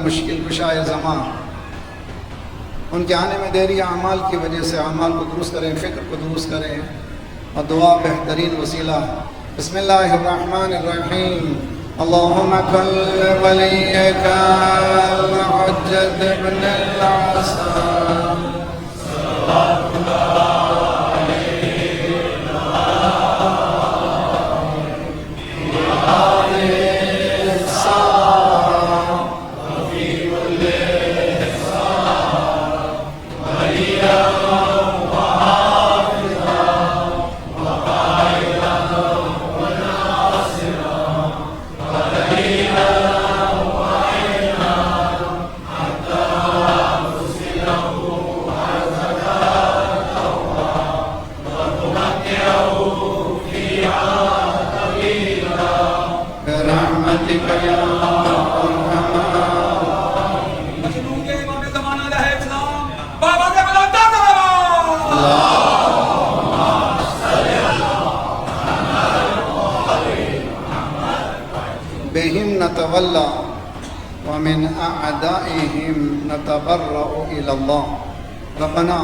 مشکل کشائے زمان، ان کے آنے میں دیری اعمال کی وجہ سے اعمال کو درست کریں، فکر کو درست کریں، اور دعا بہترین وسیلہ۔ بسم اللہ الرحمن الرحیم۔ اللہم کل ولیک الحجۃ ابن الحسن بهم نتولى ومن أعدائهم نتبرأ إلى الله ربنا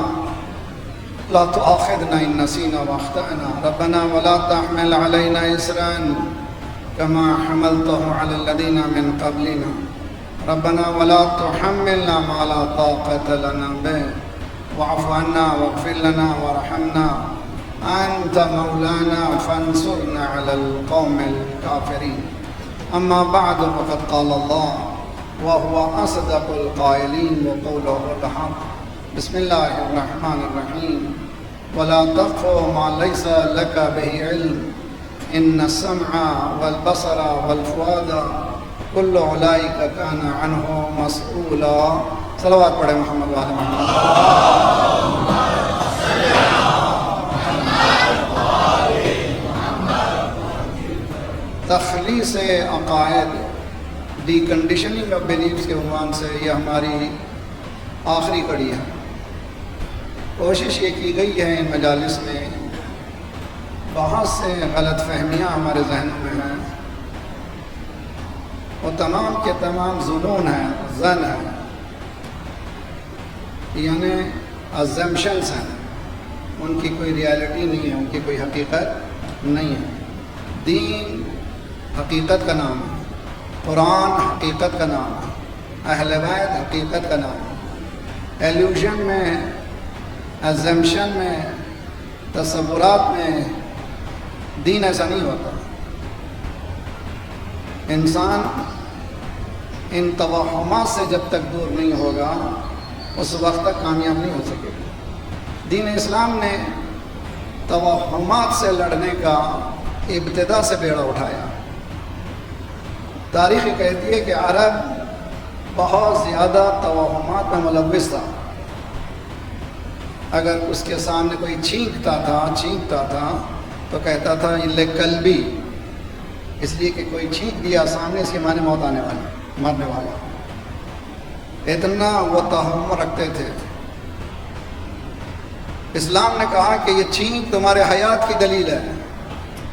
لا تؤاخذنا إن نسينا وأخطأنا ربنا ولا تحمل علينا إصرا كما حملته على الذين من قبلنا ربنا ولا تحملنا ما لا طاقة لنا به واعف عنا واغفر لنا وارحمنا أنت مولانا فانصرنا على القوم الكافرين أما بعد فقد قال الله وهو أصدق القائلين وقوله الحق بسم الله الرحمن الرحيم ولا تقف ما ليس لك به علم إن السمع والبصر والفؤاد كل أولئك كان عنه مسؤولا صلوات پڑھے محمد وعلى محمد۔ تخلیص عقائد، ڈی کنڈیشننگ آف بیلیفس کے عنوان سے یہ ہماری آخری کڑی ہے۔ کوشش یہ کی گئی ہے ان مجالس میں، بہت سے غلط فہمیاں ہمارے ذہنوں میں ہیں، وہ تمام کے تمام ظنون ہیں، ظن ہیں، یعنی ازمپشنس ہیں، ان کی کوئی ریالٹی نہیں ہے، ان کی کوئی حقیقت نہیں ہے۔ دین حقیقت کا نام ہے، قرآن حقیقت کا نام ہے، اہل بیت حقیقت کا نام ہے۔ ایلیوژن میں، ازمپشن میں، تصورات میں دین ایسا نہیں ہوتا۔ انسان ان توہمات سے جب تک دور نہیں ہوگا اس وقت تک کامیاب نہیں ہو سکے گا۔ دین اسلام نے توہمات سے لڑنے کا ابتدا سے بیڑا اٹھایا۔ تاریخ کہتی ہے کہ عرب بہت زیادہ توہمات میں ملوث تھا۔ اگر اس کے سامنے کوئی چھینکتا تھا تو کہتا تھا یہ کلبی، اس لیے کہ کوئی چھینک دیا سامنے، اس کے معنی موت آنے والی، مرنے والا۔ اتنا وہ توہم رکھتے تھے۔ اسلام نے کہا کہ یہ چھینک تمہارے حیات کی دلیل ہے،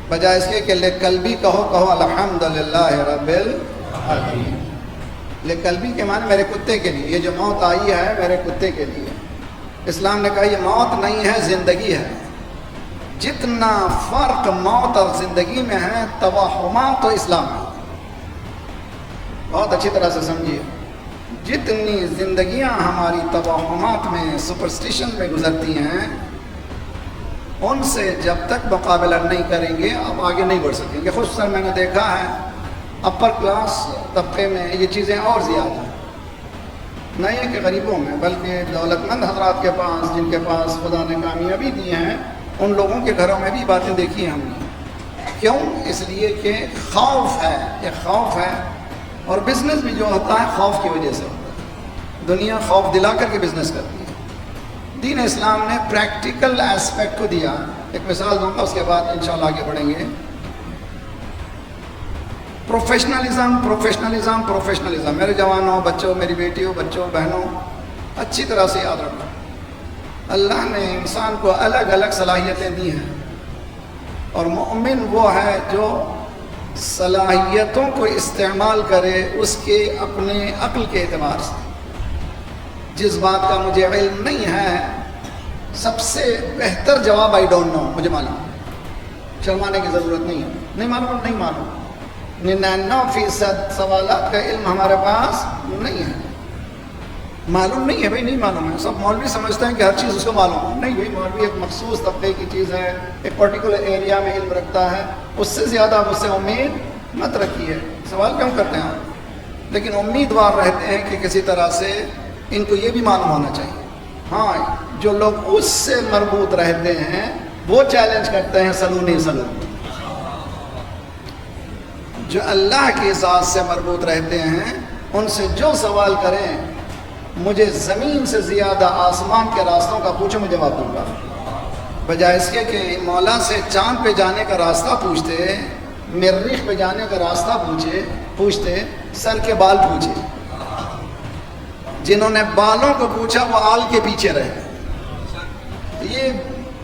بجائے اس کے کہ لے قلبی کہو الحمدللہ رب العالمین۔ لے قلبی کے معنی میرے کتے کے لیے، یہ جو موت آئی ہے میرے کتے کے لیے۔ اسلام نے کہا یہ موت نہیں ہے، زندگی ہے۔ جتنا فرق موت اور زندگی میں ہے، توہمات تو اسلام ہے۔ بہت اچھی طرح سے سمجھیے، جتنی زندگیاں ہماری توہمات میں، سپرسٹیشن میں گزرتی ہیں، ان سے جب تک مقابلہ نہیں کریں گے آپ آگے نہیں بڑھ سکیں گے۔ خصوصاً میں نے دیکھا ہے اپر کلاس طبقے میں یہ چیزیں اور زیادہ ہیں، نہیں ہے کہ غریبوں میں، بلکہ دولت مند حضرات کے پاس، جن کے پاس خدا نے کامیابی دی ہیں، ان لوگوں کے گھروں میں بھی باتیں دیکھی ہیں ہم نے۔ کیوں؟ اس لیے کہ خوف ہے، یہ خوف ہے۔ اور بزنس بھی جو ہوتا ہے خوف کی وجہ سے ہوتا ہے۔ دنیا خوف دلا کر کے بزنس کرتی ہے۔ دین اسلام نے پریکٹیکل ایسپیکٹ کو دیا۔ ایک مثال دوں گا، اس کے بعد انشاءاللہ آگے بڑھیں گے۔ پروفیشنلزم۔ میرے جوانوں، بچوں، میری بیٹیوں، بچوں، بہنوں، اچھی طرح سے یاد رکھو، اللہ نے انسان کو الگ الگ صلاحیتیں دی ہیں، اور مومن وہ ہے جو صلاحیتوں کو استعمال کرے اس کے اپنے عقل کے اعتبار سے. جس بات کا مجھے علم نہیں ہے، سب سے بہتر جواب آئی ڈونٹ نو، مجھے معلوم. شرمانے کی ضرورت نہیں ہے. نہیں معلوم، نہیں معلوم. 99% سوالات کا علم ہمارے پاس نہیں ہے. معلوم نہیں ہے بھائی، نہیں معلوم ہے. سب مولوی سمجھتے ہیں کہ ہر چیز اس کو معلوم ہے. نہیں بھائی، مولوی ایک مخصوص طبقے کی چیز ہے، ایک پرٹیکولر ایریا میں علم رکھتا ہے. اس سے زیادہ آپ اس سے امید مت رکھیے. سوال کیوں کرتے ہیں آپ؟ لیکن امیدوار رہتے ہیں کہ کسی طرح سے ان کو یہ بھی معلوم ہونا چاہیے. ہاں، جو لوگ اس سے مربوط رہتے ہیں وہ چیلنج کرتے ہیں سلو نہیں سلو. جو اللہ کی ذات سے مربوط رہتے ہیں ان سے جو سوال کریں، مجھے زمین سے زیادہ آسمان کے راستوں کا پوچھو، میں جواب دوں گا. بجائے اس کے کہ مولا سے چاند پہ جانے کا راستہ پوچھتے، مریخ پہ جانے کا راستہ پوچھتے، سر کے بال پوچھے. جنہوں نے بالوں کو پوچھا وہ آل کے پیچھے رہے. یہ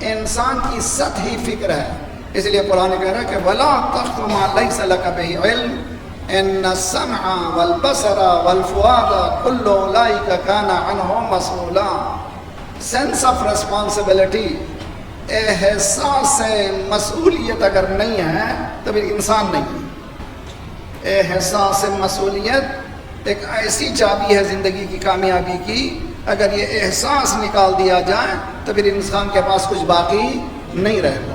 انسان کی سطحی فکر ہے. اس لیے قرآن کہہ رہا ہے کہ وَلَا تَخْفُ مَا لَيْسَ لَكَ بِهِ عِلْمٌ إِنَّ السَّمْعَ وَالْبَصَرَ وَالْفُؤَادَ كُلُّ أُولَٰئِكَ كَانَ عَنْهُ مَسْئُولًا. سینس آف ریسپانسبلٹی، احساس مسئولیت اگر نہیں ہے تو پھر انسان نہیں. احساس مسئولیت ایک ایسی چابی ہے زندگی کی کامیابی کی، اگر یہ احساس نکال دیا جائے تو پھر انسان کے پاس کچھ باقی نہیں رہتا.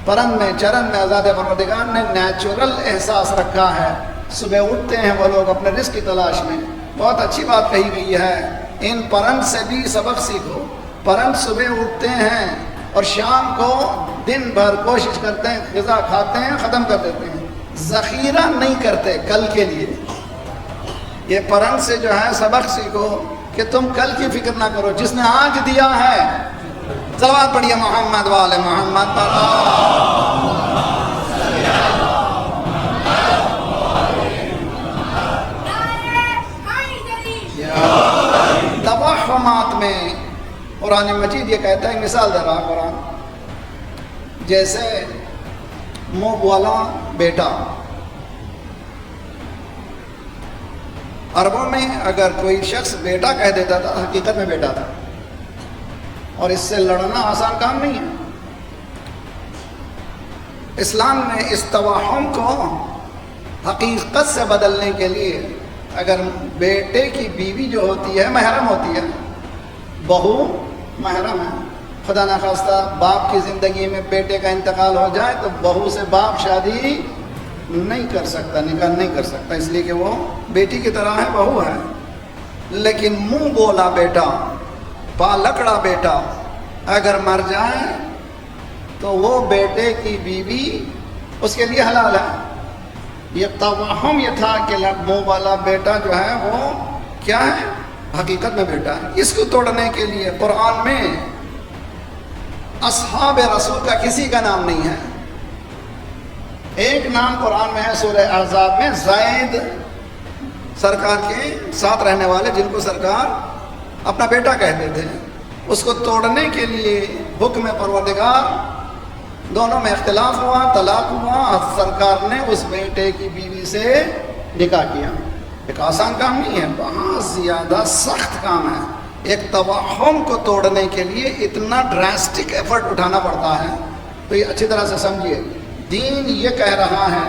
پرند میں چرن میں آزاد پروردگار نے نیچرل احساس رکھا ہے. صبح اٹھتے ہیں وہ لوگ اپنے رزق کی تلاش میں. بہت اچھی بات کہی گئی ہے، ان پرند سے بھی سبق سیکھو. پرند صبح اٹھتے ہیں اور شام کو دن بھر کوشش کرتے ہیں، غذا کھاتے ہیں، ختم کر دیتے ہیں، ذخیرہ نہیں کرتے کل کے لیے. یہ پرند سے جو ہے سبق سیکھو کہ تم کل کی فکر نہ کرو، جس نے آج دیا ہے. صلوات پڑھیے محمد والے محمد پر. توہمات میں قرآن مجید یہ کہتا ہے، مثال دے رہا قرآن، جیسے منہ والا بیٹا. عربوں میں اگر کوئی شخص بیٹا کہہ دیتا تھا، حقیقت میں بیٹا تھا. اور اس سے لڑنا آسان کام نہیں ہے. اسلام نے اس توہم کو حقیقت سے بدلنے کے لیے، اگر بیٹے کی بیوی جو ہوتی ہے محرم ہوتی ہے، بہو محرم ہے. خدا نخواستہ باپ کی زندگی میں بیٹے کا انتقال ہو جائے تو بہو سے باپ شادی نہیں کر سکتا، نکاح نہیں کر سکتا، اس لیے کہ وہ بیٹی کی طرح ہے، بہو ہے. لیکن منہ بولا بیٹا، پالکڑا بیٹا اگر مر جائے تو وہ بیٹے کی بیوی اس کے لیے حلال ہے. یہ توہم یہ تھا کہ منہ والا بیٹا جو ہے وہ کیا ہے؟ حقیقت میں بیٹا ہے. اس کو توڑنے کے لیے قرآن میں اصحاب رسول کا کسی کا نام نہیں ہے. ایک نام قرآن میں ہے سورہ احزاب میں، زید سرکار کے ساتھ رہنے والے جن کو سرکار اپنا بیٹا کہتے تھے. اس کو توڑنے کے لیے حکم پروردگار، دونوں میں اختلاف ہوا، طلاق ہوا، سرکار نے اس بیٹے کی بیوی سے نکاح کیا. ایک آسان کام نہیں ہے، بہت زیادہ سخت کام ہے. ایک توہم کو توڑنے کے لیے اتنا ڈراسٹک ایفرٹ اٹھانا پڑتا ہے. تو یہ اچھی طرح سے سمجھیے، دین یہ کہہ رہا ہے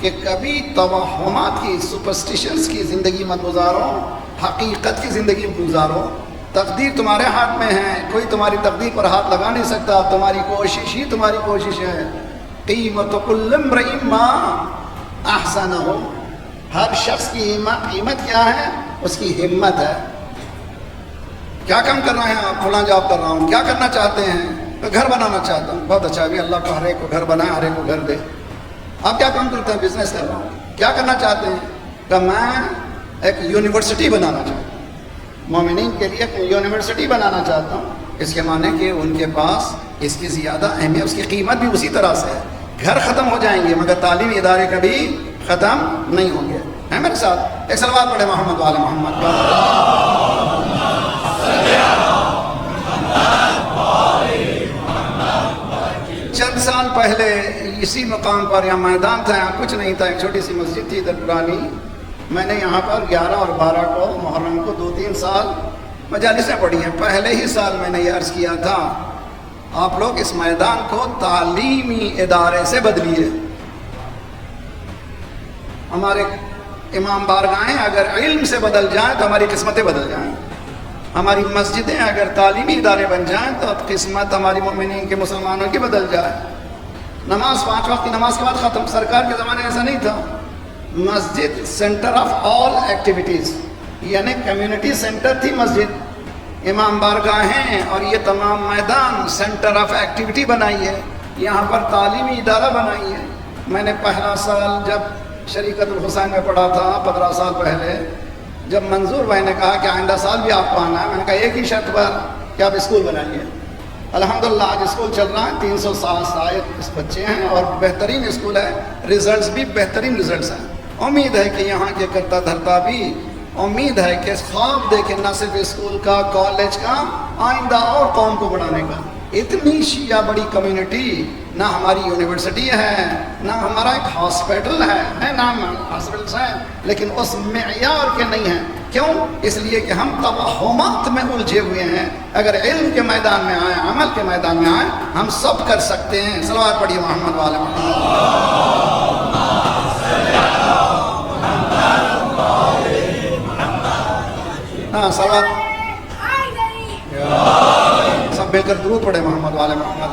کہ کبھی توہمات کی، سپرسٹیشنز کی زندگی مت گزارو، حقیقت کی زندگی گزارو. تقدیر تمہارے ہاتھ میں ہے، کوئی تمہاری تقدیر پر ہاتھ لگا نہیں سکتا. تمہاری کوشش ہی تمہاری کوشش ہے. قیمت کل امرئ ما احسنہ، ہر شخص کی قیمت کیا ہے؟ اس کی ہمت ہے. کیا کام کر رہے ہیں آپ؟ فلاں جاب کر رہا ہوں. کیا کرنا چاہتے ہیں؟ تو گھر بنانا چاہتا ہوں. بہت اچھا، ابھی اللہ کو ہر ایک کو گھر بنائے، ہر ایک کو گھر دے. آپ کیا کام کرتے ہیں؟ بزنس کر رہا ہوں. کیا کرنا چاہتے ہیں؟ کہ میں ایک یونیورسٹی بنانا چاہتا ہوں، مومنین کے لیے ایک یونیورسٹی بنانا چاہتا ہوں. اس کے معنی کہ ان کے پاس اس کی زیادہ اہمیت، اس کی قیمت بھی اسی طرح سے ہے. گھر ختم ہو جائیں گے مگر تعلیمی ادارے کبھی ختم نہیں ہوں گے. ہے میرے ساتھ؟ ایک صلوات پڑھے محمد والے محمد پر. چند سال پہلے اسی مقام پر یہاں میدان تھا، یہاں کچھ نہیں تھا، ایک چھوٹی سی مسجد تھی ادھر پرانی. میں نے یہاں پر 11 اور 12 کو محرم کو 2-3 سال مجالسیں پڑھی ہیں. پہلے ہی سال میں نے یہ عرض کیا تھا آپ لوگ اس میدان کو تعلیمی ادارے سے بدلیے. ہمارے امام بارگاہیں اگر علم سے بدل جائیں تو ہماری قسمتیں بدل جائیں. ہماری مسجدیں اگر تعلیمی ادارے بن جائیں تو اب قسمت ہماری مومنین کے مسلمانوں کی بدل جائے. نماز 5 وقت کی نماز کے بعد ختم. سرکار کے زمانے ایسا نہیں تھا. مسجد سینٹر آف آل ایکٹیویٹیز، یعنی کمیونٹی سینٹر تھی مسجد. امام بارگاہیں اور یہ تمام میدان سینٹر آف ایکٹیویٹی بنائی ہے، یہاں پر تعلیمی ادارہ بنائی ہے. میں نے پہلا سال جب شریعت الحسین میں پڑھا تھا 15 سال پہلے، جب منظور بھائی نے کہا کہ آئندہ سال بھی آپ کو آنا ہے، میں نے کہا ایک ہی شرط پر کہ آپ اسکول بنائیے. الحمدللہ آج اسکول چل رہا ہے، 360 بچے ہیں اور بہترین اسکول ہے. ریزلٹس بھی بہترین ریزلٹس ہیں. امید ہے کہ یہاں کے کرتا دھرتا بھی امید ہے کہ خواب دیکھیں نہ صرف اسکول کا، کالج کا، آئندہ اور قوم کو بڑھانے کا. اتنی شیعہ بڑی کمیونٹی، نہ ہماری یونیورسٹی ہے، نہ ہمارا ایک ہاسپٹل ہے نام ہاسپٹلس ہیں، لیکن اس معیار کے نہیں ہیں. کیوں؟ اس لیے کہ ہم توہمات میں الجھے ہوئے ہیں. اگر علم کے میدان میں آئیں، عمل کے میدان میں آئیں، ہم سب کر سکتے ہیں. صلوات پڑھیے محمد والے محمد. ہاں صلوات سب مل کر درود پڑھے محمد والے محمد.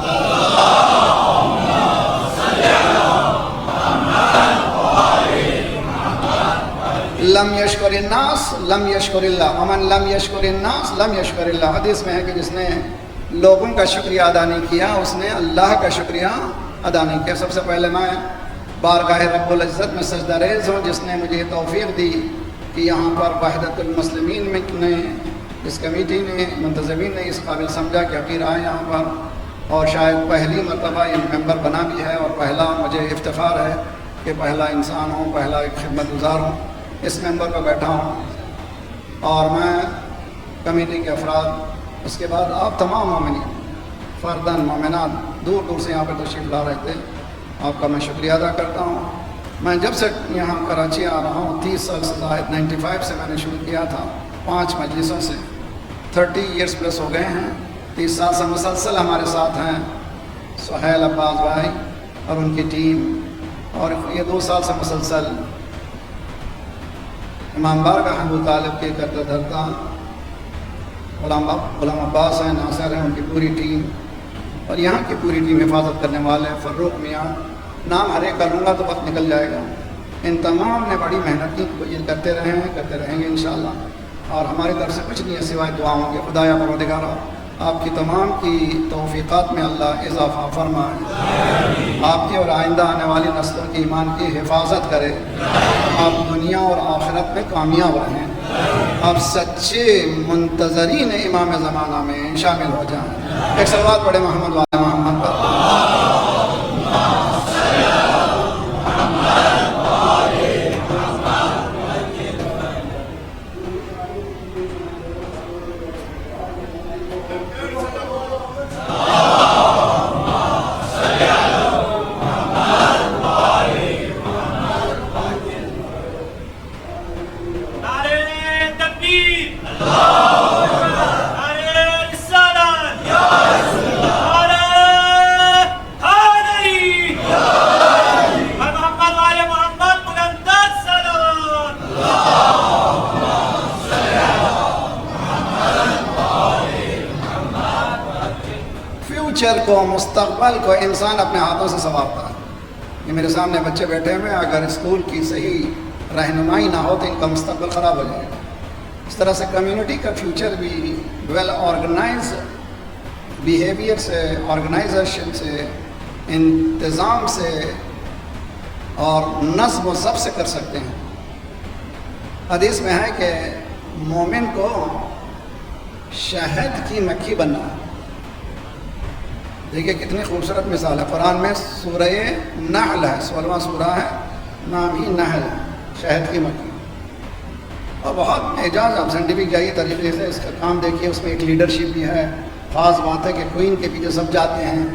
لم یشکر الناس لم یشکر اللہ، ومن لم یشکر الناس لم یشکر اللہ. حدیث میں ہے کہ جس نے لوگوں کا شکریہ ادا نہیں کیا اس نے اللہ کا شکریہ ادا نہیں کیا. سب سے پہلے میں بارگاہ رب العزت میں سجدہ ریز ہوں جس نے مجھے توفیق دی کہ یہاں پر وحدت المسلمین میں نے، اس کمیٹی نے، منتظمین نے اس قابل سمجھا کہ حقیر آئے یہاں پر، اور شاید پہلی مرتبہ یہ ممبر بنا بھی ہے، اور پہلا مجھے افتخار ہے کہ پہلا انسان ہوں، پہلا ایک خدمت گزار ہوں، اس ممبر پر بیٹھا ہوں. اور میں کمیٹی کے افراد، اس کے بعد آپ تمام مومنین، فرداً مومنات دور دور سے یہاں پہ تشریف لا رہے تھے، آپ کا میں شکریہ ادا کرتا ہوں. میں جب سے یہاں کراچی آ رہا ہوں 30 سال سے زائد، 95 سے میں نے شروع کیا تھا 5 مجلسوں سے، 30 ایئرس پلس ہو گئے ہیں. 30 سال سے مسلسل ہمارے ساتھ ہیں سہیل عباس بھائی اور ان کی ٹیم، اور یہ 2 سال سے مسلسل امام بارگاہ ابو طالب کے کرتا دھرتا غلام عباس ہیں، ناصر ہیں، ان کی پوری ٹیم، اور یہاں کی پوری ٹیم حفاظت کرنے والے ہیں. فروخ میاں، نام ہر ایک کروں گا تو وقت نکل جائے گا. ان تمام نے بڑی محنت کی، یہ کرتے رہے ہیں، کرتے رہیں گے انشاءاللہ. اور ہماری طرف سے کچھ نہیں ہے سوائے دعاؤں کے. خدایا پروردگارا آپ کی تمام کی توفیقات میں اللہ اضافہ فرمائے، آپ کی اور آئندہ آنے والی نسلوں کی ایمان کی حفاظت کرے، آپ دنیا اور آخرت میں کامیاب رہیں، آپ سچے منتظرین امام زمانہ میں شامل ہو جائیں. ایک صلوات پڑھے محمد والے محمد پر. فیوچر کو، مستقبل کو انسان اپنے ہاتھوں سے سنوارتا ہے. یہ میرے سامنے بچے بیٹھے ہوئے، اگر اسکول کی صحیح رہنمائی نہ ہو تو ان کا مستقبل خراب ہو جائے گا. اس طرح سے کمیونٹی کا فیوچر بھی ویل آرگنائز بیہیویئر سے، آرگنائزیشن سے، انتظام سے اور نظم و ضبط سے کر سکتے ہیں. حدیث میں ہے کہ مومن کو شہد کی مکھی بننا ہے. دیکھیے کتنی خوبصورت مثال ہے. قرآن میں سورہ نحل ہے، 16واں سورہ ہے، نام ہی نحل ہے، شہد کی مکھی. اور بہت اعجاز، آپ سائنٹیفک جائیے طریقے سے اس کا کام دیکھیے. اس میں ایک لیڈرشپ بھی ہے. خاص بات ہے کہ کوئن کے پیچھے سب جاتے ہیں.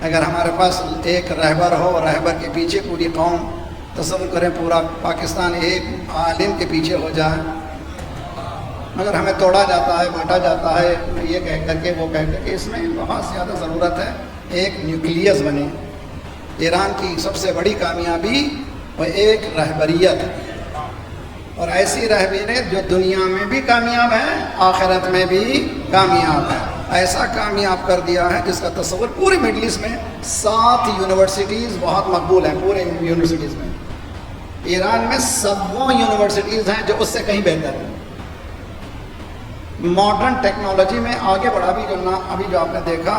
اگر ہمارے پاس ایک رہبر ہو، رہبر کے پیچھے پوری قوم، تصور کریں پورا پاکستان ایک عالم کے پیچھے ہو جائے، مگر ہمیں توڑا جاتا ہے، بانٹا جاتا ہے، یہ کہہ کر کے وہ کہہ کر کے۔ اس میں بہت زیادہ ضرورت ہے ایک نیوکلیس بنے۔ ایران کی سب سے بڑی کامیابی وہ ایک رہبریت ہے، اور ایسی رہبریت جو دنیا میں بھی کامیاب ہے، آخرت میں بھی کامیاب ہے۔ ایسا کامیاب کر دیا ہے جس کا تصور پورے مڈل ایسٹ میں 7 یونیورسٹیز بہت مقبول ہیں، پورے یونیورسٹیز میں۔ ایران میں 7 یونیورسٹیز ہیں جو اس سے کہیں بہتر ہیں۔ ماڈرن ٹیکنالوجی میں آگے بڑھا بھی، ابھی جو آپ نے دیکھا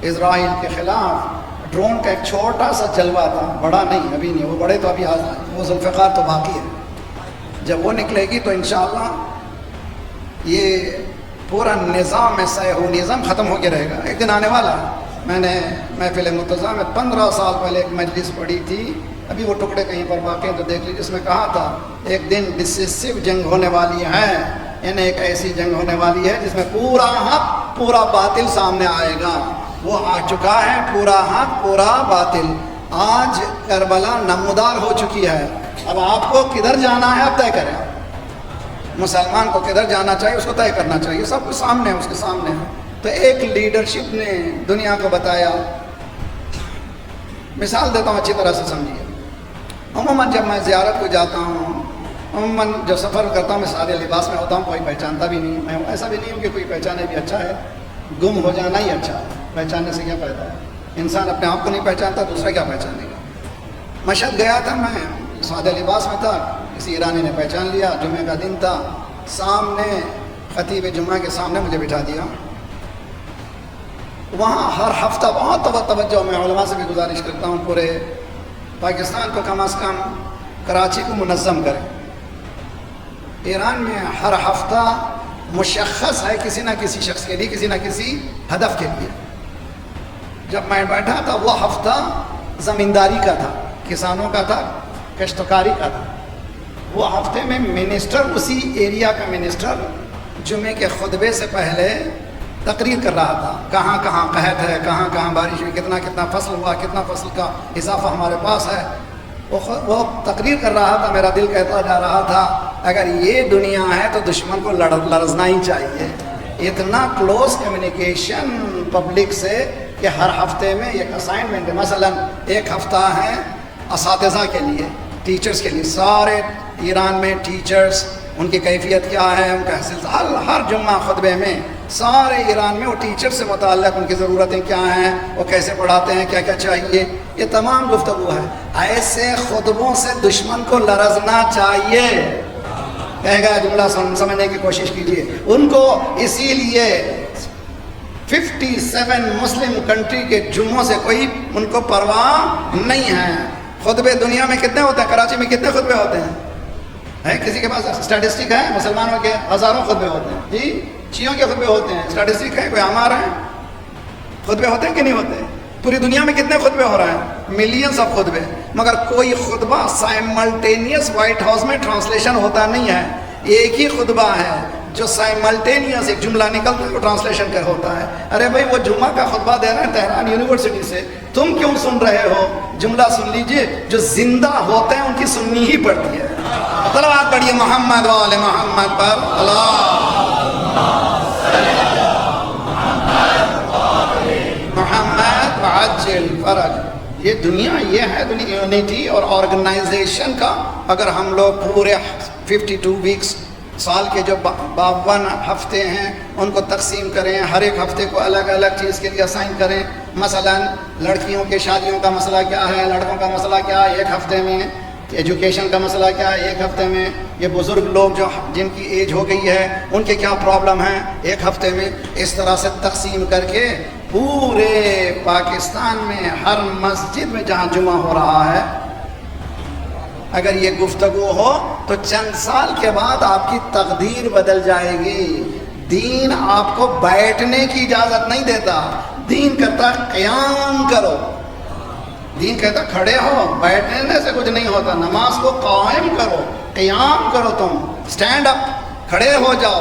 اسرائیل کے خلاف ڈرون کا ایک چھوٹا سا جلوہ تھا، بڑا نہیں، ابھی نہیں، وہ بڑے تو ابھی وہ ذوالفقار تو باقی ہے۔ جب وہ نکلے گی تو انشاءاللہ یہ پورا نظام صہیونزم ختم ہو کے رہے گا، ایک دن آنے والا ہے۔ میں نے محفل مرتضیٰ میں 15 سال پہلے ایک مجلس پڑھی تھی، ابھی وہ ٹکڑے کہیں پر باقی ہیں تو دیکھ لیجیے، جس میں کہا تھا ایک دن ڈسیسو جنگ ہونے والی ہے، یعنی ایک ایسی جنگ ہونے والی ہے جس میں پورا حق پورا باطل سامنے آئے گا۔ وہ آ چکا ہے، پورا حق پورا باطل۔ آج کربلا نمودار ہو چکی ہے، اب آپ کو کدھر جانا ہے اب طے کریں۔ مسلمان کو کدھر جانا چاہیے اس کو طے کرنا چاہیے، سب کچھ سامنے ہے، اس کے سامنے ہے۔ تو ایک لیڈرشپ نے دنیا کو بتایا، مثال دیتا ہوں اچھی طرح سے سمجھیے۔ عموماً جب میں زیارت کو جاتا ہوں، عموماً جو سفر کرتا ہوں میں سادے لباس میں ہوتا ہوں، کوئی پہچانتا بھی نہیں، میں ایسا بھی نہیں ہوں کہ کوئی پہچانے بھی اچھا ہے، گم ہو جانا ہی اچھا ہے، پہچاننے سے کیا فائدہ ہے؟ انسان اپنے آپ کو نہیں پہچانتا، دوسرا کیا پہچانے گا؟ مشہد گیا تھا، میں سادے لباس میں تھا، کسی ایرانی نے پہچان لیا، جمعہ کا دن تھا، سامنے خطیب جمعہ کے سامنے مجھے بٹھا دیا۔ وہاں ہر ہفتہ بہت توجہ میں علماء سے بھی گزارش کرتا ہوں، پورے پاکستان کو کم از کم کراچی کو منظم کریں۔ ایران میں ہر ہفتہ مشخص ہے کسی نہ کسی شخص کے لیے، کسی نہ کسی ہدف کے لیے۔ جب میں بیٹھا تھا وہ ہفتہ زمینداری کا تھا، کسانوں کا تھا، کاشتکاری کا تھا۔ وہ ہفتے میں منسٹر، اسی ایریا کا منسٹر جمعے کے خطبے سے پہلے تقریر کر رہا تھا، کہاں کہاں قحط ہے، کہاں کہاں بارش ہوئی، کتنا کتنا فصل ہوا، کتنا فصل کا اضافہ ہمارے پاس ہے۔ وہ تقریر کر رہا تھا، میرا دل کہتا جا رہا تھا اگر یہ دنیا ہے تو دشمن کو لرزنا ہی چاہیے۔ اتنا کلوز کمیونیکیشن پبلک سے کہ ہر ہفتے میں ایک اسائنمنٹ ہے، مثلا ایک ہفتہ ہے اساتذہ کے لیے، ٹیچرز کے لیے، سارے ایران میں ٹیچرز ان کی کیفیت کیا ہے، ان کا حیثیت، ہر جمعہ خطبے میں سارے ایران میں وہ ٹیچر سے متعلق ان کی ضرورتیں کیا ہیں، وہ کیسے پڑھاتے ہیں، کیا کیا چاہیے، یہ تمام گفتگو ہے۔ ایسے خطبوں سے دشمن کو لرزنا چاہیے۔ کہے گا جملہ سمجھنے کی کوشش کیجیے۔ ان کو اسی لیے 57 مسلم کنٹری کے جمعوں سے کوئی ان کو پرواہ نہیں ہے۔ خطبے دنیا میں کتنے ہوتے ہیں؟ کراچی میں کتنے خطبے ہوتے ہیں؟ ہے کسی کے پاس اسٹیٹسٹک ہے؟ مسلمانوں کے ہزاروں خطبے ہوتے ہیں، جی شیعوں کے خطبے ہوتے ہیں، اسٹیٹسٹک ہے؟ کوئی ہمارا ہے؟ خطبے ہوتے ہیں کہ نہیں ہوتے؟ پوری دنیا میں کتنے خطبے ہو رہے ہیں؟ ملینز آف خطبے، مگر کوئی خطبہ سائملٹینیس وائٹ ہاؤس میں ٹرانسلیشن ہوتا نہیں ہے۔ ایک ہی خطبہ ہے جو سائملٹینیس ایک جملہ نکلتا ہے وہ ٹرانسلیشن کا ہوتا ہے۔ ارے بھائی وہ جمعہ کا خطبہ دے رہے ہیں تہران یونیورسٹی سے، تم کیوں سن رہے ہو؟ جملہ سن لیجئے، جو زندہ ہوتے ہیں ان کی سننی ہی پڑتی ہے۔ صلوات پڑھیے محمد و آل محمد پر۔ محمد وعجل فرج۔ یہ دنیا یہ ہے، دنیا یونٹی اور آرگنائزیشن کا۔ اگر ہم لوگ پورے 52 ویکس، سال کے جو 52 ہفتے ہیں ان کو تقسیم کریں، ہر ایک ہفتے کو الگ الگ چیز کے لیے اسائن کریں، مثلا لڑکیوں کے شادیوں کا مسئلہ کیا ہے، لڑکوں کا مسئلہ کیا ہے ایک ہفتے میں، ایجوکیشن کا مسئلہ کیا ہے ایک ہفتے میں، یہ بزرگ لوگ جو جن کی ایج ہو گئی ہے ان کے کیا پرابلم ہیں ایک ہفتے میں۔ اس طرح سے تقسیم کر کے پورے پاکستان میں ہر مسجد میں جہاں جمعہ ہو رہا ہے، اگر یہ گفتگو ہو تو چند سال کے بعد آپ کی تقدیر بدل جائے گی۔ دین آپ کو بیٹھنے کی اجازت نہیں دیتا، دین کہتا قیام کرو، دین کہتا کھڑے ہو، بیٹھنے سے کچھ نہیں ہوتا۔ نماز کو قائم کرو، قیام کرو، تم سٹینڈ اپ، کھڑے ہو جاؤ۔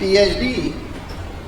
PhD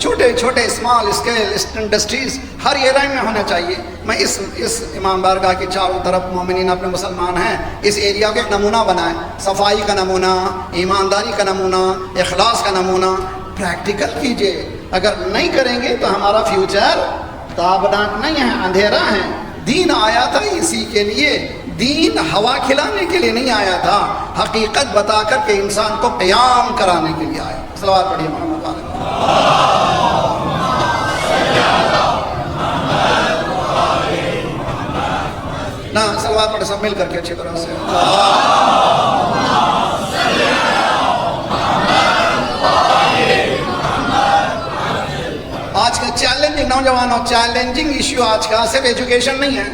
چھوٹے چھوٹے اسمال اسکیل انڈسٹریز ہر ایریا میں ہونا چاہیے. میں اس امام بارگاہ کے چاروں طرف مومنین اپنے مسلمان ہیں، اس ایریا کو ایک نمونہ بنائیں، صفائی کا نمونہ، ایمانداری کا نمونہ، اخلاص کا نمونہ پریکٹیکل کیجئے. اگر نہیں کریں گے تو ہمارا فیوچر تابناک نہیں ہے، اندھیرا ہے. دین آیا تھا اسی کے لیے، دین ہوا کھلانے کے لیے نہیں آیا تھا، حقیقت بتا کر کے انسان کو قیام کرانے کے لیے آیا. صلوات پڑھیے محمد علیہ. نا صلوات پڑھے سب مل کر کے اچھی طرح سے. آج کا چیلنجنگ نوجوانوں، چیلنجنگ ایشو آج کا صرف ایجوکیشن نہیں ہے،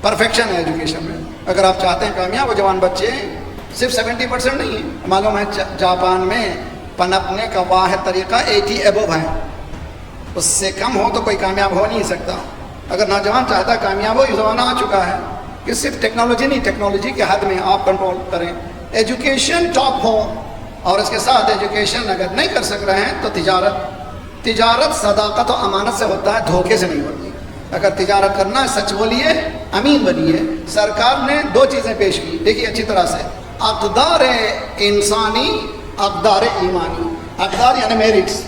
پرفیکشن ہے ایجوکیشن میں. اگر آپ چاہتے ہیں کامیاب ہو جوان بچے، صرف 70% نہیں ہے. معلوم ہے جاپان میں پنپنے کا واحد طریقہ 80 ایبو ہے، اس سے کم ہو تو کوئی کامیاب ہو نہیں سکتا. اگر نوجوان چاہتا ہے کامیاب ہو، یہ زمانہ آ چکا ہے کہ صرف ٹیکنالوجی نہیں، ٹیکنالوجی کے حد میں آپ کنٹرول کریں، ایجوکیشن ٹاپ ہو. اور اس کے ساتھ ایجوکیشن اگر نہیں کر سک رہے ہیں تو تجارت صداقت و امانت سے ہوتا ہے، دھوکے سے نہیں ہوتی. اگر تجارت کرنا ہے سچ بولیے، امین بنیے. سرکار نے 2 چیزیں پیش کی، دیکھیے اچھی طرح سے، اقدار انسانی، اقدار ایمانی. اقدار یعنی میرٹس،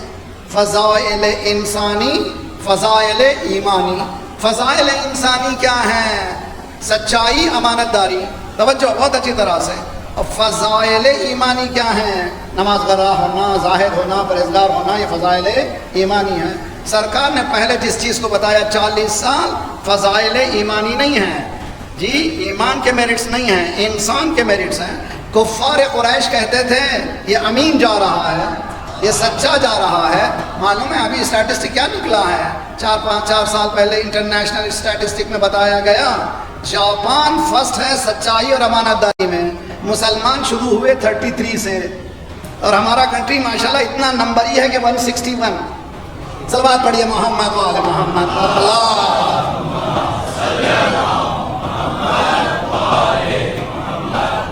فضائل انسانی، فضائل ایمانی. فضائل انسانی کیا ہیں؟ سچائی، امانت داری. توجہ بہت اچھی طرح سے. اور فضائل ایمانی کیا ہیں؟ نماز گزار ہونا، زاہد ہونا، پرہیزگار ہونا، یہ فضائل ایمانی ہیں. سرکار نے پہلے جس چیز کو بتایا 40 سال فضائل ایمانی نہیں ہیں جی، ایمان کے میرٹس نہیں ہیں، انسان کے میرٹس ہیں. کفار قریش کہتے تھے یہ امین جا رہا ہے، یہ سچا جا رہا ہے. معلوم ہے ابھی اسٹیٹسٹک کیا نکلا ہے؟ 4 سال پہلے انٹرنیشنل اسٹیٹسٹک میں بتایا گیا جاپان فرسٹ ہے سچائی اور امانت داری میں. مسلمان شروع ہوئے 33 سے، اور ہمارا کنٹری ماشاءاللہ اتنا نمبر ہی ہے کہ 161. صلوات پڑھیے محمد و آل محمد.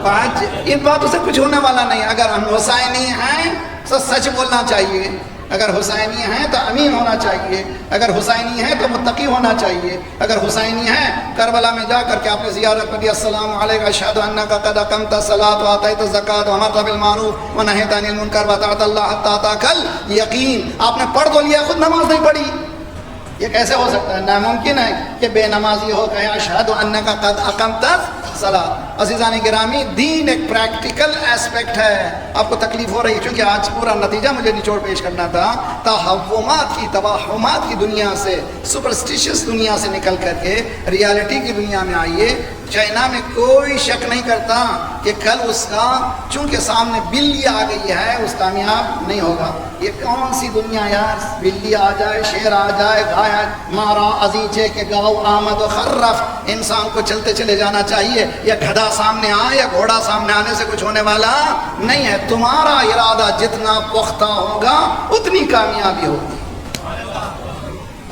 آج ان باتوں سے کچھ ہونے والا نہیں. اگر ہم حسینی ہیں تو سچ بولنا چاہیے، اگر حسینی ہیں تو امین ہونا چاہیے، اگر حسینی ہیں تو متقی ہونا چاہیے. اگر حسینی ہیں کربلا میں جا کر کے آپ نے زیارت کر دیا، السلام علیکم اشہد انک قد اقمت الصلاۃ وآتیت الزکاۃ وامرت بالمعروف ونہیت عن المنکر وطاعت اللہ حتی اتاک الیقین. آپ نے پڑھ تو لیا، خود نماز نہیں پڑھی. یہ کیسے ہو سکتا ہے؟ ناممکن ہے کہ بے نمازی ہو کہے اشہد انک قد اقمت الصلاۃ. عزیزان گرامی، دین ایک پریکٹیکل ایسپیکٹ ہے. آپ کو تکلیف ہو رہی ہے کیونکہ آج پورا نتیجہ مجھے نچوڑ پیش کرنا تھا. توہمات کی، توہمات کی دنیا سے، سپرسٹیشس دنیا سے نکل کر کے ریالٹی کی دنیا میں آئیے. چائنا میں کوئی شک نہیں کرتا کہ کل اس کا چونکہ سامنے بلی آ گئی ہے اس کامیاب نہیں ہوگا. یہ کون سی دنیا یار؟ بلی آ جائے، شیر آ جائے، گائے مارا عزیزے کے گاؤ آمد و خرف. انسان کو چلتے چلے جانا چاہیے. یا گدھا سامنے آئے یا گھوڑا سامنے آنے سے کچھ ہونے والا نہیں ہے. تمہارا ارادہ جتنا پختہ ہوگا اتنی کامیابی ہوگی.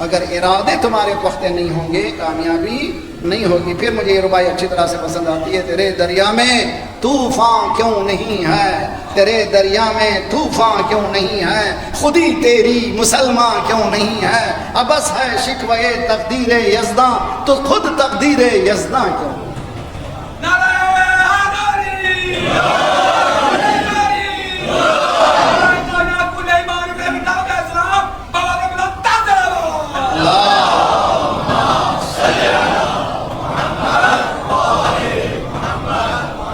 اگر ارادے تمہارے پختہ نہیں ہوں گے کامیابی نہیں ہوگی. پھر مجھے یہ ربائی اچھی طرح سے پسند آتی ہے، تیرے دریا میں طوفان کیوں نہیں ہے، تیرے دریا میں طوفان کیوں نہیں ہے، خودی تیری مسلمان کیوں نہیں ہے. ابس ہے شکوہ تقدیر یزداں تو خود تقدیر یزداں کیوں.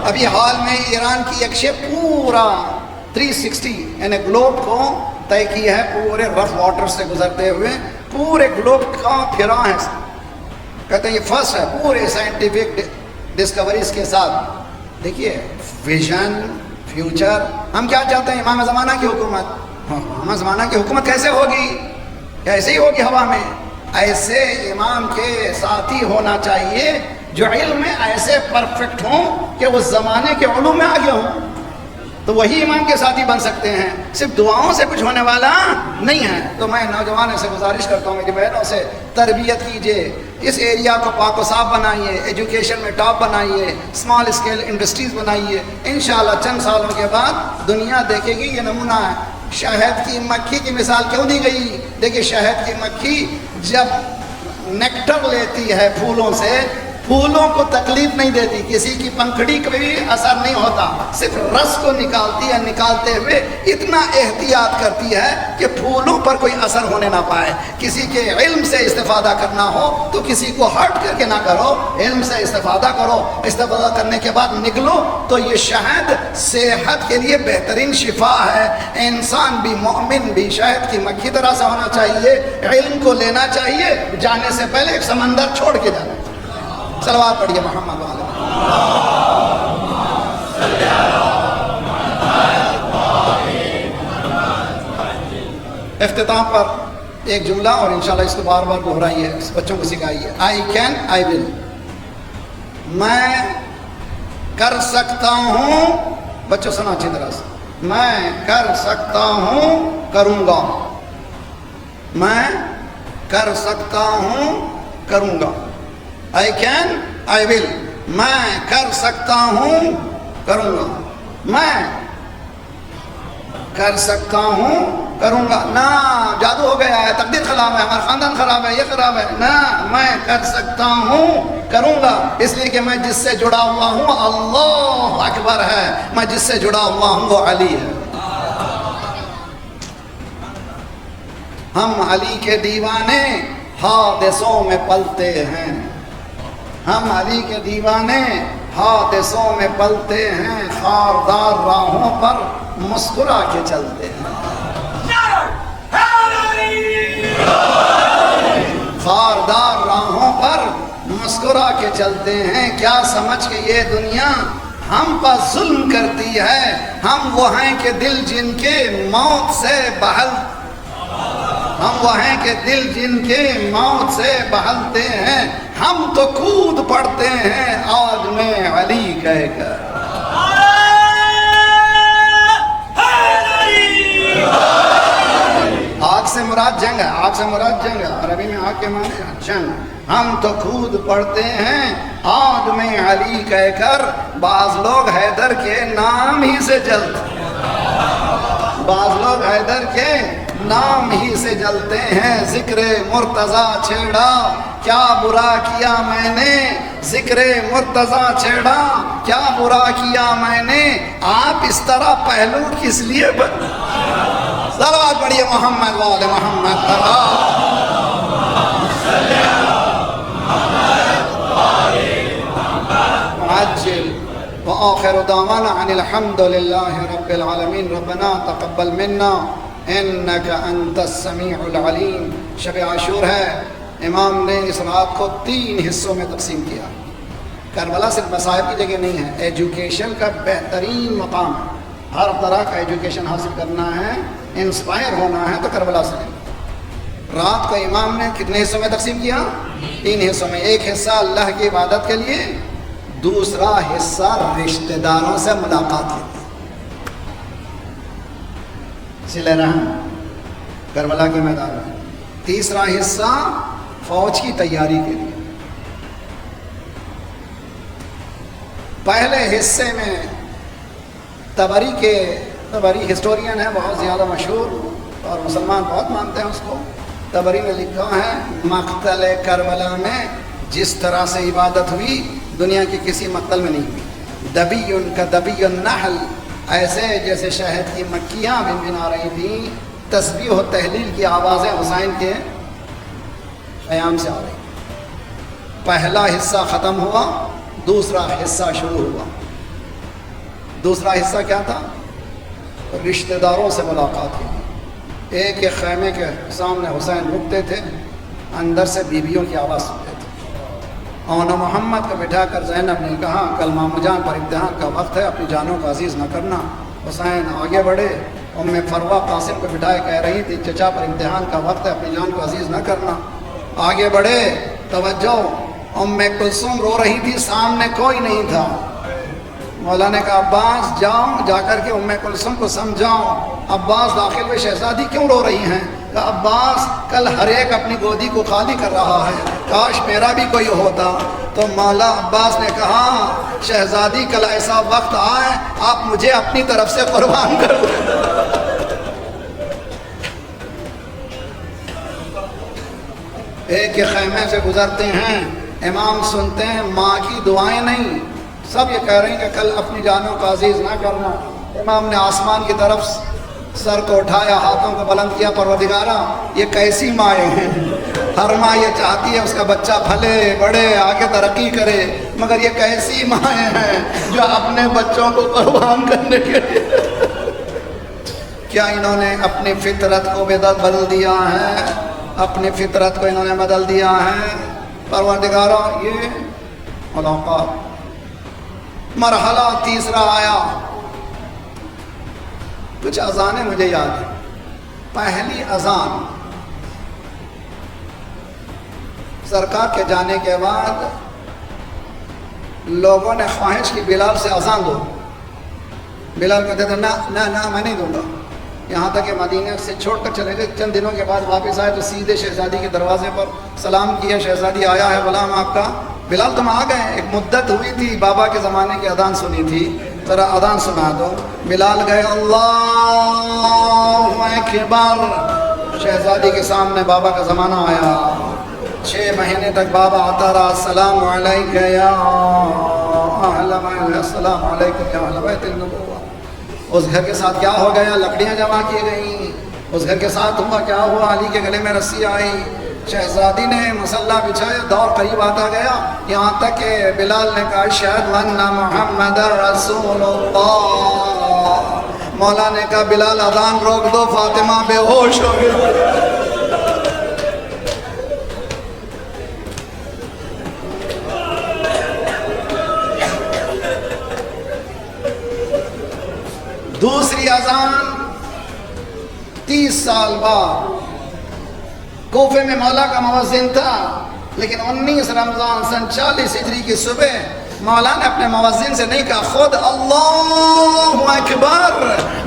ابھی حال میں ایران کی ایک شپ پورا 360 یعنی گلوب کو طے کیا ہے، پورے رف واٹر سے گزرتے ہوئے پورے گلوب کا پھرا ہے. کہتے ہیں یہ فرسٹ ہے پورے سائنٹیفک ڈسکوریز کے ساتھ. دیکھیے ویژن، فیوچر. ہم کیا چاہتے ہیں؟ امام زمانہ کی حکومت. امام زمانہ کی حکومت کیسے ہوگی؟ کیا ایسے ہی ہوگی ہوا میں؟ ایسے امام کے ساتھی ہونا چاہیے جو علم میں ایسے پرفیکٹ ہوں کہ اس زمانے کے علوم میں آگے ہوں، تو وہی امام کے ساتھی بن سکتے ہیں. صرف دعاؤں سے کچھ ہونے والا نہیں ہے. تو میں نوجوانوں سے گزارش کرتا ہوں، میری بہنوں سے تربیت کیجیے، اس ایریا کو پاک و صاف بنائیے، ایجوکیشن میں ٹاپ بنائیے، اسمال اسکیل انڈسٹریز بنائیے. انشاءاللہ چند سالوں کے بعد دنیا دیکھے گی یہ نمونہ ہے شہد کی مکھی کی مثال کیوں دی گئی؟ دیکھیے شہد کی مکھی جب نیکٹر لیتی ہے پھولوں سے، پھولوں کو تکلیف نہیں دیتی، کسی کی پنکھڑی کو بھی اثر نہیں ہوتا، صرف رس کو نکالتی ہے، نکالتے ہوئے اتنا احتیاط کرتی ہے کہ پھولوں پر کوئی اثر ہونے نہ پائے۔ کسی کے علم سے استفادہ کرنا ہو تو کسی کو ہرٹ کر کے نہ کرو، علم سے استفادہ کرو، استفادہ کرنے کے بعد نکلو تو یہ شہد صحت کے لیے بہترین شفا ہے۔ انسان بھی مومن بھی شہد کی مکھی طرح سے ہونا چاہیے، علم کو لینا چاہیے، جانے سے پہلے ایک سمندر چھوڑ کے جانا۔ صلوات پڑھیے محمد والے۔ اختتام پر ایک جملہ اور انشاءاللہ اس کو بار بار دہرائیے، بچوں کو سکھائیے۔ آئی کین، آئی ول، میں کر سکتا ہوں، بچوں سنا اچھی طرح سے، میں کر سکتا ہوں، کروں گا، میں کر سکتا ہوں، کروں گا۔ I can, I will، میں کر سکتا ہوں، کروں گا، میں کر سکتا ہوں، کروں گا۔ نہ جادو ہو گیا ہے، تقدیر خراب ہے، ہمارا خاندان خراب ہے، یہ خراب ہے، نہ، میں کر سکتا ہوں، کروں گا، اس لیے کہ میں جس سے جڑا ہوا ہوں اللہ اکبر ہے، میں جس سے جڑا ہوا ہوں وہ علی ہے۔ ہم علی کے دیوانے حادثوں میں پلتے ہیں، ہم علی کے دیوانے حادثوں میں پلتے ہیں، خاردار راہوں پر مسکرا کے چلتے ہیں، خاردار راہوں پر مسکرا کے چلتے ہیں۔ کیا سمجھ کے یہ دنیا ہم پر ظلم کرتی ہے؟ ہم وہ ہیں کہ دل جن کے موت سے بہل، ہم وہ ہیں کہ دل جن کے موت سے بہلتے ہیں، ہم تو کود پڑتے ہیں آگ میں علی کہہ کر۔ آگ سے مراد جنگ ہے، آگ سے مراد جنگ ہے، عربی میں آگ کے معنی جنگ۔ ہم تو کود پڑتے ہیں آگ میں علی کہہ کر۔ بعض لوگ حیدر کے نام ہی سے جلتے، بعض لوگ حیدر کے نام ہی سے جلتے ہیں۔ ذکر مرتضیٰ چھیڑا کیا برا کیا میں نے، ذکر مرتضیٰ چھیڑا کیا برا کیا میں نے، آپ اس طرح پہلو کس لیے بن۔ صلوات پڑھیے محمد وآل محمد۔ عجل وآخر دعوانا عن الحمد لله رب العالمين ربنا تقبل منا انك انت السميع العليم۔ شب عاشور ہے، امام نے اس رات کو 3 حصوں میں تقسیم کیا۔ کربلا صرف مصائب کی جگہ نہیں ہے، ایجوکیشن کا بہترین مقام ہے، ہر طرح کا ایجوکیشن حاصل کرنا ہے، انسپائر ہونا ہے تو کربلا سے۔ رات کو امام نے کتنے حصوں میں تقسیم کیا؟ 3 حصوں میں۔ ایک حصہ اللہ کی عبادت کے لیے، دوسرا حصہ رشتہ داروں سے ملاقات کے لیے، صلہ رحم کربلا کے میدان میں، تیسرا حصہ فوج کی تیاری کے لیے۔ پہلے حصے میں تبری ہسٹورین ہے، بہت زیادہ مشہور اور مسلمان بہت مانتے ہیں اس کو۔ تبری نے لکھا ہے مقتل کربلا میں جس طرح سے عبادت ہوئی دنیا کی کسی مقتل میں نہیں ہوئی۔ دبی کا دبی النحل، ایسے جیسے شہد کی مکھیاں بنبنا رہی تھیں، تسبیح و تحلیل کی آوازیں حسین کے قیام سے آ رہی۔ پہلا حصہ ختم ہوا، دوسرا حصہ شروع ہوا۔ دوسرا حصہ کیا تھا؟ رشتہ داروں سے ملاقات کی۔ ایک ایک خیمے کے سامنے حسین رکتے تھے، اندر سے بیویوں کی آواز سنتے تھے۔ اور محمد کو بٹھا کر زینب نے کہا کل مامو جان پر امتحان کا وقت ہے، اپنی جانوں کو عزیز نہ کرنا۔ حسین آگے بڑھے، ام فروہ قاسم کو بٹھائے کہہ رہی تھی چچا پر امتحان کا وقت ہے، اپنی جان کو عزیز نہ کرنا۔ آگے بڑھے، توجہ، ام کلثوم رو رہی تھی، سامنے کوئی نہیں تھا۔ مولا نے کہا عباس جاؤ، جا کر کے ام کلثوم کو سمجھاؤ۔ عباس داخل ہوئے، شہزادی کیوں رو رہی ہیں؟ کہا عباس کل ہر ایک اپنی گودی کو خالی کر رہا ہے، کاش میرا بھی کوئی ہوتا۔ تو مولا عباس نے کہا شہزادی کل ایسا وقت آئے آپ مجھے اپنی طرف سے قربان کر دیں۔ ایک کے خیمے سے گزرتے ہیں، امام سنتے ہیں، ماں کی دعائیں نہیں، سب یہ کہہ رہے ہیں کہ کل اپنی جانوں کو عزیز نہ کرنا۔ امام نے آسمان کی طرف سر کو اٹھایا، ہاتھوں کو بلند کیا، پروردگارا یہ کیسی مائیں ہیں؟ ہر ماں یہ چاہتی ہے اس کا بچہ پھلے بڑے آگے ترقی کرے، مگر یہ کیسی مائیں ہیں جو اپنے بچوں کو قربان کرنے کے لیے کیا انہوں نے اپنی فطرت کو بدل دیا ہے؟ اپنی فطرت کو انہوں نے بدل دیا ہے۔ پروردگارا یہ ملاقات مرحلہ تیسرا آیا، کچھ اذانیں مجھے یاد ہیں۔ پہلی اذان سرکار کے جانے کے بعد لوگوں نے خواہش کی بلال سے اذان دو، بلال کہتے تھے نہ میں نہیں دوں گا، یہاں تک کہ مدینہ سے چھوڑ کر چلے گئے۔ چند دنوں کے بعد واپس آئے تو سیدھے شہزادی کے دروازے پر سلام کیا، شہزادی آیا ہے غلام آپ کا۔ بلال تم آ گئے، ایک مدت ہوئی تھی، بابا کے زمانے کی اذان سنی تھی، ذرا اذان سنا دو۔ بلال گئے، اللہ اکبر، شہزادی کے سامنے بابا کا زمانہ آیا۔ 6 مہینے تک بابا آتا رہا، السلام علیکم یا اہل بیت، السلام علیکم یا اہل بیت النبوہ۔ اس گھر کے ساتھ کیا ہو گیا؟ لکڑیاں جمع کی گئیں۔ اس گھر کے ساتھ ہوا کیا ہوا؟ علی کے گلے میں رسی آئی، شہزادی نے مسلح بچھایا، دور قریب آتا گیا، یہاں تک کہ بلال نے کہا اشہد ان محمد رسول اللہ۔ مولا نے کہا بلال اذان روک دو، فاطمہ بے ہوش ہو گئی۔ دوسری اذان 30 سال بعد، کوفے میں مولا کا مؤذن تھا، لیکن 19 رمضان سن 40 ہجری کی صبح مولا نے اپنے مؤذن سے نہیں کہا، خود اللہ اکبر۔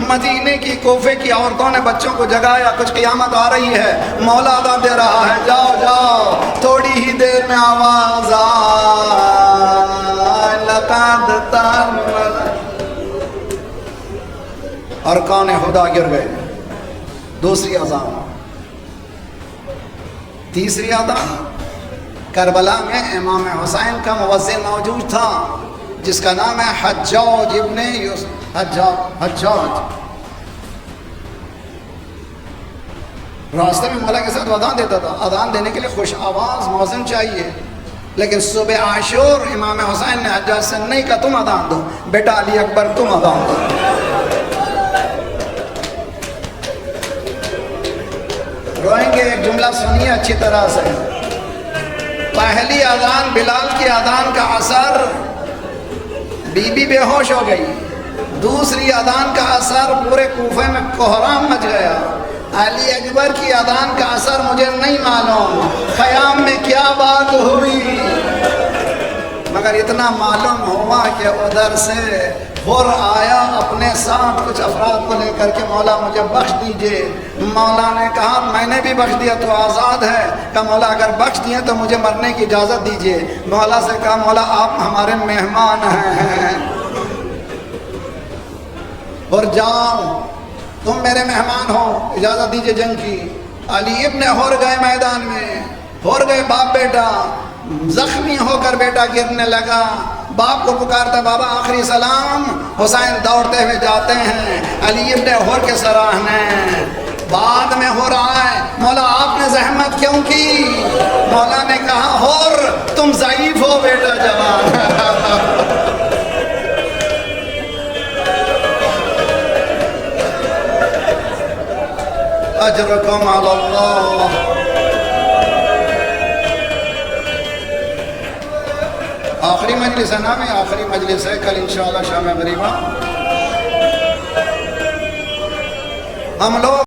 مدینے کی کوفے کی عورتوں نے بچوں کو جگایا، کچھ قیامت آ رہی ہے، مولا اذان دے رہا ہے، جاؤ جاؤ، تھوڑی ہی دیر میں آواز آئے لقد تمت، ارکان خدا گر گئے۔ دوسری اذان۔ تیسری اذان کربلا میں امام حسین کا مؤذن موجود تھا، جس کا نام ہے حجاج ابن یوسف، حجاج۔ راستے میں مولا کے ساتھ اذان دیتا تھا، اذان دینے کے لیے خوش آواز مؤذن چاہیے، لیکن صبح عاشور امام حسین نے حجاج سے نہیں کہا تم اذان دو، بیٹا علی اکبر تم اذان دو۔ روئیں گے، ایک جملہ سنیے اچھی طرح سے۔ پہلی اذان بلال کی اذان کا اثر، بی بی بے ہوش ہو گئی۔ دوسری اذان کا اثر، پورے کوفے میں کوہرام مچ گیا۔ علی اکبر کی اذان کا اثر مجھے نہیں معلوم خیام میں کیا بات ہوئی، مگر اتنا معلوم ہوا کہ ادھر سے حر آیا اپنے ساتھ کچھ افراد کو لے کر کے، مولا مجھے بخش دیجئے۔ مولا نے کہا میں نے بھی بخش دیا، تو آزاد ہے۔ کہا مولا اگر بخش دیے تو مجھے مرنے کی اجازت دیجئے۔ مولا سے کہا مولا آپ ہمارے مہمان ہیں اور جاؤ، تم میرے مہمان ہو، اجازت دیجئے جنگ کی۔ علی ابن حر گئے میدان میں، حر گئے باپ بیٹا، زخمی ہو کر بیٹا گرنے لگا، باپ کو پکارتا بابا آخری سلام، حسین دوڑتے ہوئے جاتے ہیں علی ابن حر کے سراہنے۔ بعد میں حر آئے، مولا آپ نے زحمت کیوں کی؟ مولا نے کہا حر تم ضعیف ہو بیٹا جوان۔ اجرکم علی اللہ۔ آخری مجلس ہے نا، میں آخری مجلس ہے، کل انشاءاللہ شام مغربہ ہم لوگ